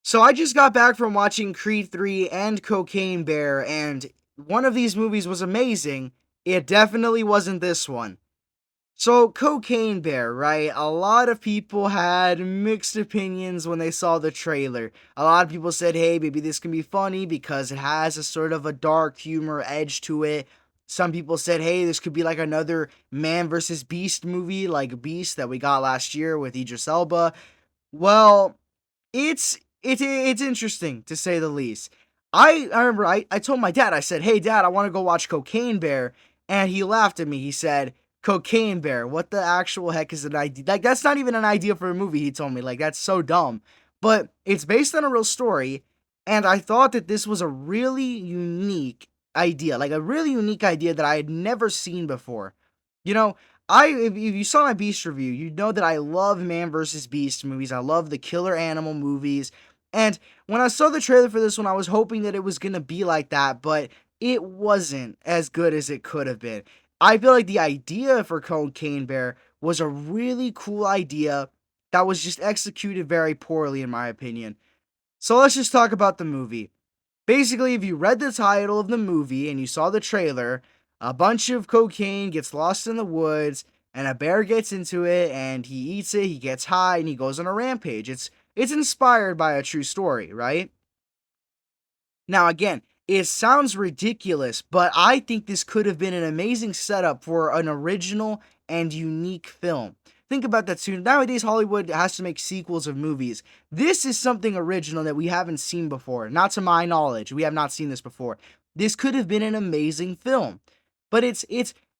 So I just got back from watching Creed 3 and Cocaine Bear, and one of these movies was amazing. It definitely wasn't this one. So, Cocaine Bear, right? A lot of people had mixed opinions when they saw the trailer. A lot of people said, hey, maybe this can be funny because it has a sort of a dark humor edge to it. Some people said, hey, this could be like another Man vs. Beast movie, like Beast that we got last year with Idris Elba. Well, it's interesting to say the least. I remember I told my dad, I said, "Hey dad, I want to go watch Cocaine Bear." And he laughed at me. He said, "Cocaine Bear? What the actual heck is an idea? Like that's not even an idea for a movie." He told me, like that's so dumb. But it's based on a real story, and I thought that this was a really unique idea, like a really unique idea that I had never seen before. You know, if you saw my Beast review, you know that I love Man vs. Beast movies. I love the killer animal movies. And when I saw the trailer for this one, I was hoping that it was gonna be like that, but it wasn't as good as it could have been. I feel like the idea for Cocaine Bear was a really cool idea that was just executed very poorly, in my opinion. So let's just talk about the movie. Basically, if you read the title of the movie and you saw the trailer, a bunch of cocaine gets lost in the woods, and a bear gets into it, and he eats it, he gets high, and he goes on a rampage. It's inspired by a true story, right? Now, again, it sounds ridiculous, but I think this could have been an amazing setup for an original and unique film. Think about that too. Nowadays, Hollywood has to make sequels of movies. This is something original that we haven't seen before. Not to my knowledge. We have not seen this before. This could have been an amazing film. But it's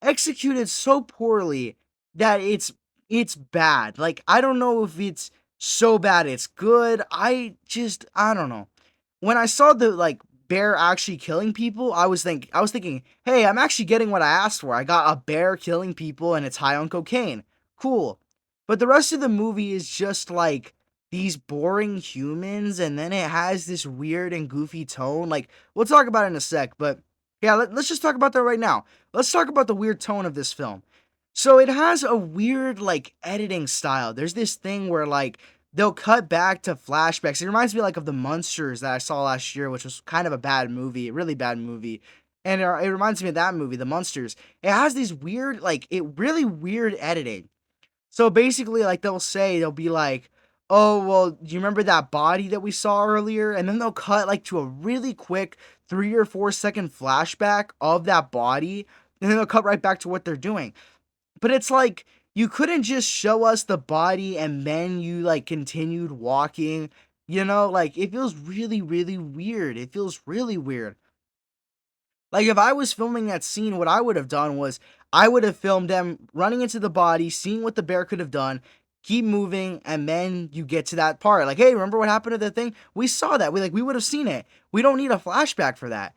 executed so poorly that it's bad. Like I don't know if it's so bad it's good. I don't know when I saw the like bear actually killing people, I was thinking, hey, I'm actually getting what I asked for. I got a bear killing people and it's high on cocaine. Cool. But the rest of the movie is just like these boring humans, and then it has this weird and goofy tone. Like, we'll talk about it in a sec, but yeah, let's just talk about that right now. Let's talk about the weird tone of this film. So it has a weird like editing style. There's this thing where like they'll cut back to flashbacks. It reminds me like of the Munsters that I saw last year, which was kind of a bad movie, a really bad movie. And it reminds me of that movie, The Munsters. It has these weird, like, it really weird editing. So basically, like, they'll be like, oh, well, do you remember that body that we saw earlier? And then they'll cut, like, to a really quick 3 or 4 second flashback of that body. And then they'll cut right back to what they're doing. But it's like you couldn't just show us the body and then you like continued walking. Like it feels really, really weird. It feels really weird. Like if I was filming that scene, what I would have done was I would have filmed them running into the body, seeing what the bear could have done, keep moving, and then you get to that part. Like, hey, remember what happened to the thing? We saw that. We would have seen it. We don't need a flashback for that.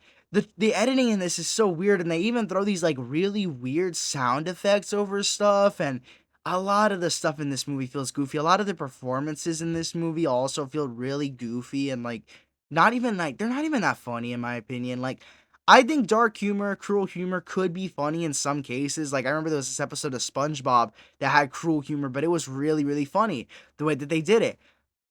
The editing in this is so weird, and they even throw these like really weird sound effects over stuff, and a lot of the stuff in this movie feels goofy. A lot of the performances in this movie also feel really goofy and like not even like they're not even that funny in my opinion. Like I think dark humor, cruel humor could be funny in some cases. Like I remember there was this episode of SpongeBob that had cruel humor, but it was really, really funny the way that they did it.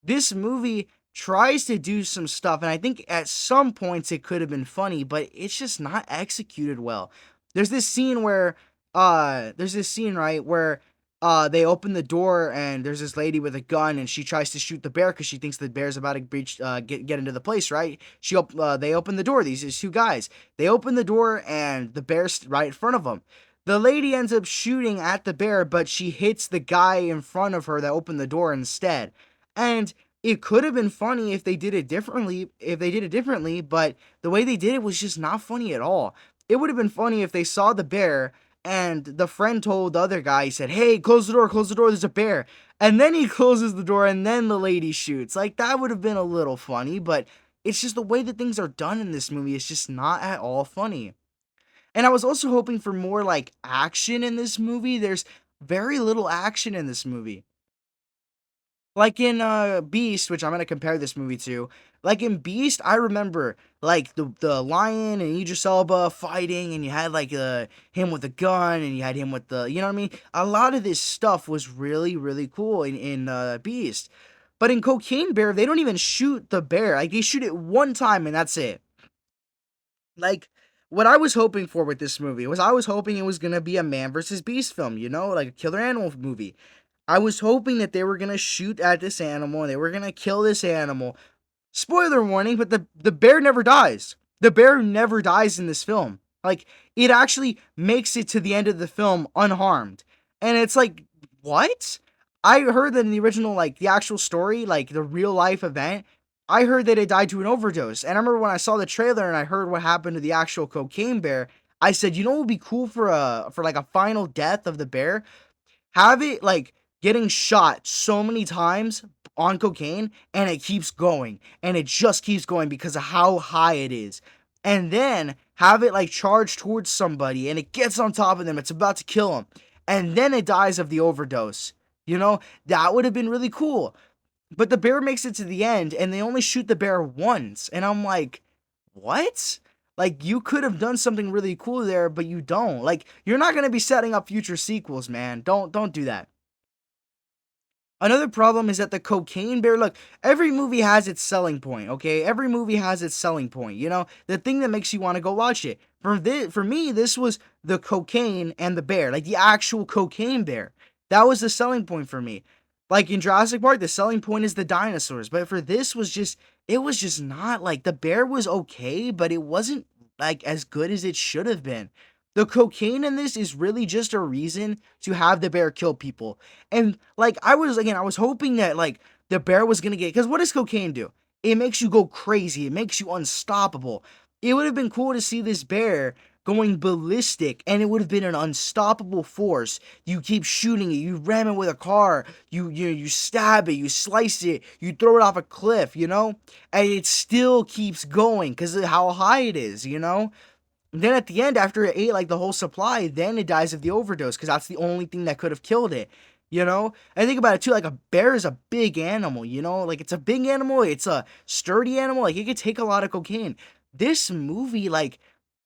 This movie tries to do some stuff, and I think at some points it could have been funny, but it's just not executed well. There's this scene right where they open the door and there's this lady with a gun and she tries to shoot the bear because she thinks the bear's about to breach get into the place, right? They open the door, these two guys. They open the door and the bear's right in front of them. The lady ends up shooting at the bear, but she hits the guy in front of her that opened the door instead. And it could have been funny if they did it differently, but the way they did it was just not funny at all. It would have been funny if they saw the bear and the friend told the other guy, he said, hey, close the door, there's a bear. And then he closes the door and then the lady shoots. Like, that would have been a little funny, but it's just the way that things are done in this movie is just not at all funny. And I was also hoping for more, like, action in this movie. There's very little action in this movie. Like in Beast, which I'm gonna compare this movie to, like in Beast, I remember like the lion and Idris Elba fighting, and you had like him with the gun, and you had him with the, you know what I mean? A lot of this stuff was really, really cool in Beast. But in Cocaine Bear, they don't even shoot the bear. Like, they shoot it one time and that's it. Like, what I was hoping for with this movie was I was hoping it was gonna be a man versus beast film, you know, like a killer animal movie. I was hoping that they were gonna shoot at this animal and they were gonna kill this animal. Spoiler warning, but the bear never dies. The bear never dies in this film. Like, it actually makes it to the end of the film unharmed. And it's like, what? I heard that in the original, like, the actual story, like, the real life event, I heard that it died to an overdose. And I remember when I saw the trailer and I heard what happened to the actual cocaine bear, I said, you know what would be cool for like a final death of the bear? Have it like getting shot so many times on cocaine and it keeps going and it just keeps going because of how high it is. And then have it like charge towards somebody and it gets on top of them. It's about to kill them. And then it dies of the overdose. You know, that would have been really cool. But the bear makes it to the end and they only shoot the bear once. And I'm like, what? Like, you could have done something really cool there, but you don't. Like, you're not going to be setting up future sequels, man. Don't do that. Another problem is that the cocaine bear, look, every movie has its selling point, okay? Every movie has its selling point, you know? The thing that makes you want to go watch it. For me, this was the cocaine and the bear, like the actual cocaine bear. That was the selling point for me. Like in Jurassic Park, the selling point is the dinosaurs, but for this was just it was just not like the bear was okay, but it wasn't like as good as it should have been. The cocaine in this is really just a reason to have the bear kill people. And like I was hoping that like the bear was gonna get, because what does cocaine do? It makes you go crazy. It makes you unstoppable. It would have been cool to see this bear going ballistic, and it would have been an unstoppable force. You keep shooting it, you ram it with a car, you stab it, you slice it, you throw it off a cliff, you know, and it still keeps going because of how high it is, you know. Then at the end, after it ate like the whole supply, then it dies of the overdose because that's the only thing that could have killed it. You know, I think about it too. Like a bear is a big animal. You know, like it's a big animal. It's a sturdy animal. Like it could take a lot of cocaine. This movie, like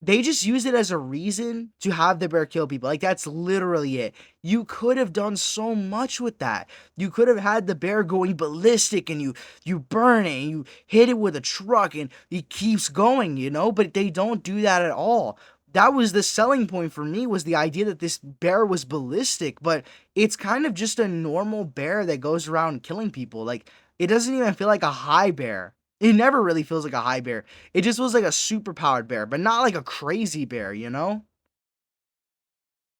they just use it as a reason to have the bear kill people. Like that's literally it. You could have done so much with that. You could have had the bear going ballistic and you burn it and you hit it with a truck and it keeps going, you know, but they don't do that at all. That was the selling point for me, was the idea that this bear was ballistic, but it's kind of just a normal bear that goes around killing people. Like it doesn't even feel like a high bear. It never really feels like a high bear. It just feels like a super powered bear, but not like a crazy bear, you know?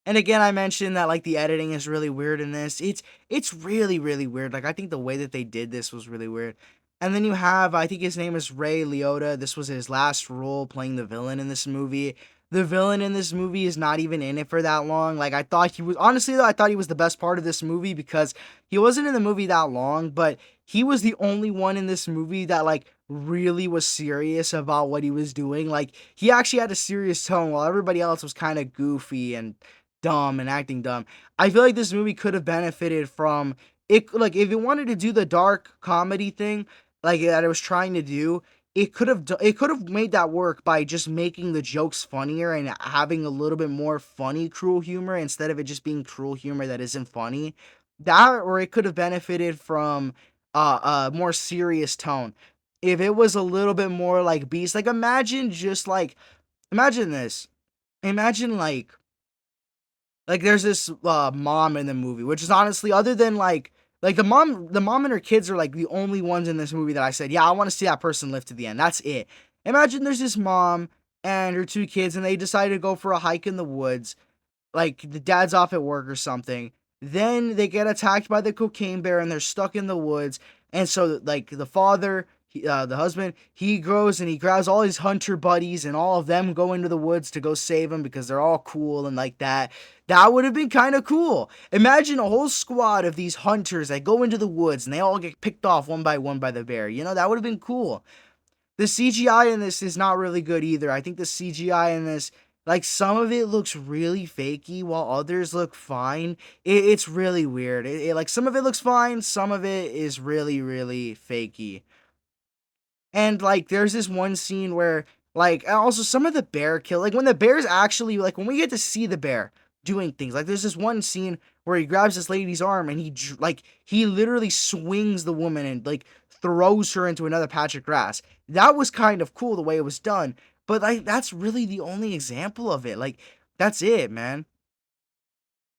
And again, I mentioned that like the editing is really weird in this. It's really really weird. Like I think the way that they did this was really weird. And then you have, I think his name is Ray Liotta. This was his last role playing the villain in this movie. The villain in this movie is not even in it for that long. Like I thought he was, honestly though, I thought he was the best part of this movie because he wasn't in the movie that long, but he was the only one in this movie that like really was serious about what he was doing. Like he actually had a serious tone while everybody else was kind of goofy and dumb and acting dumb. I feel like this movie could have benefited from it. Like if it wanted to do the dark comedy thing, like that it was trying to do, it could have made that work by just making the jokes funnier and having a little bit more funny cruel humor instead of it just being cruel humor that isn't funny. That, or it could have benefited from a more serious tone. If it was a little bit more like Beast, like imagine just like imagine this. Imagine like there's this mom in the movie, which is honestly, other than like the mom and her kids are like the only ones in this movie that I said, yeah, I want to see that person live to the end. That's it. Imagine there's this mom and her two kids and they decide to go for a hike in the woods, like the dad's off at work or something. Then they get attacked by the cocaine bear and they're stuck in the woods. And so like the father, the husband, he goes and he grabs all his hunter buddies and all of them go into the woods to go save him because they're all cool and like that. That would have been kind of cool. Imagine a whole squad of these hunters that go into the woods and they all get picked off one by the bear. You know, that would have been cool. The CGI in this is not really good either. I think the CGI in this, like some of it looks really fakey while others look fine. It's really weird. Like some of it looks fine, some of it is really, really fakey. And like there's this one scene where like also some of the bear kill, like when the bear's actually, like when we get to see the bear, doing things. Like there's this one scene where he grabs this lady's arm and he literally swings the woman and like throws her into another patch of grass. That was kind of cool the way it was done, but like that's really the only example of it. Like that's it, man.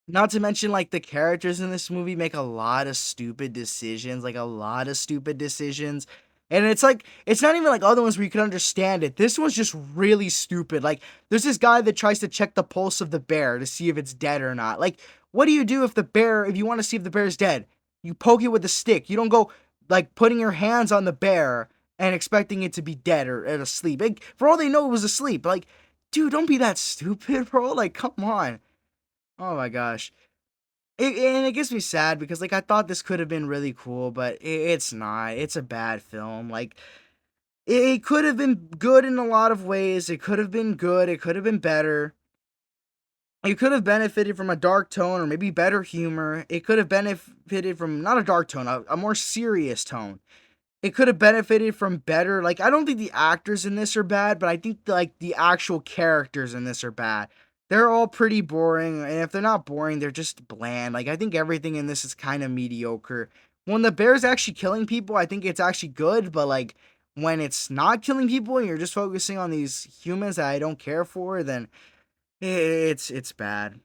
Not to mention, like, the characters in this movie make a lot of stupid decisions, like, a lot of stupid decisions. And it's like, it's not even like other ones where you can understand it. This one's just really stupid. Like, there's this guy that tries to check the pulse of the bear to see if it's dead or not. Like, what do you do if you want to see if the bear's dead? You poke it with a stick. You don't go, like, putting your hands on the bear and expecting it to be dead or asleep. Like, for all they know, it was asleep. Like, dude, don't be that stupid, bro. Like, come on. Oh my gosh. And it gets me sad because like I thought this could have been really cool, but it's not. It's a bad film. Like it could have been good in a lot of ways. It could have been good. It could have been better. It could have benefited from a dark tone or maybe better humor. It could have benefited from not a dark tone, a more serious tone. It could have benefited from better, like, I don't think the actors in this are bad, but I think, like, the actual characters in this are bad. They're all pretty boring, and if they're not boring, they're just bland. Like, I think everything in this is kind of mediocre. When the bear's actually killing people, I think it's actually good, but, like, when it's not killing people and you're just focusing on these humans that I don't care for, then it's bad.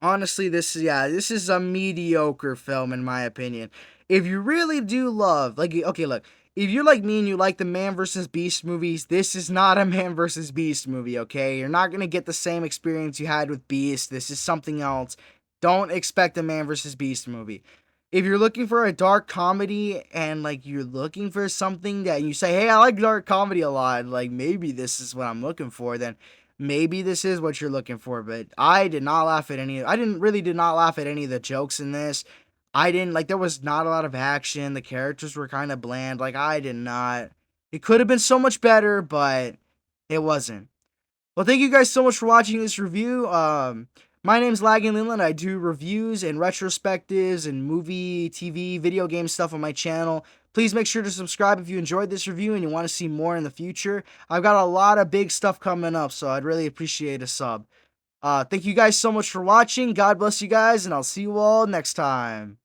Honestly, this is a mediocre film in my opinion. If you really do love, like, okay, look, if you're like me and you like the Man vs. Beast movies, this is not a Man vs. Beast movie, okay? You're not gonna get the same experience you had with Beast. This is something else. Don't expect a Man vs. Beast movie. If you're looking for a dark comedy and like you're looking for something that you say, hey, I like dark comedy a lot, like maybe this is what I'm looking for, then maybe this is what you're looking for. But I did not laugh at any of the jokes in this. I didn't like there was not a lot of action. The characters were kind of bland. Like I did not. It could have been so much better, but it wasn't. Well, thank you guys so much for watching this review. My name's Lagging Leland. I do reviews and retrospectives and movie, TV, video game stuff on my channel. Please make sure to subscribe if you enjoyed this review and you want to see more in the future. I've got a lot of big stuff coming up, so I'd really appreciate a sub. Thank you guys so much for watching. God bless you guys, and I'll see you all next time.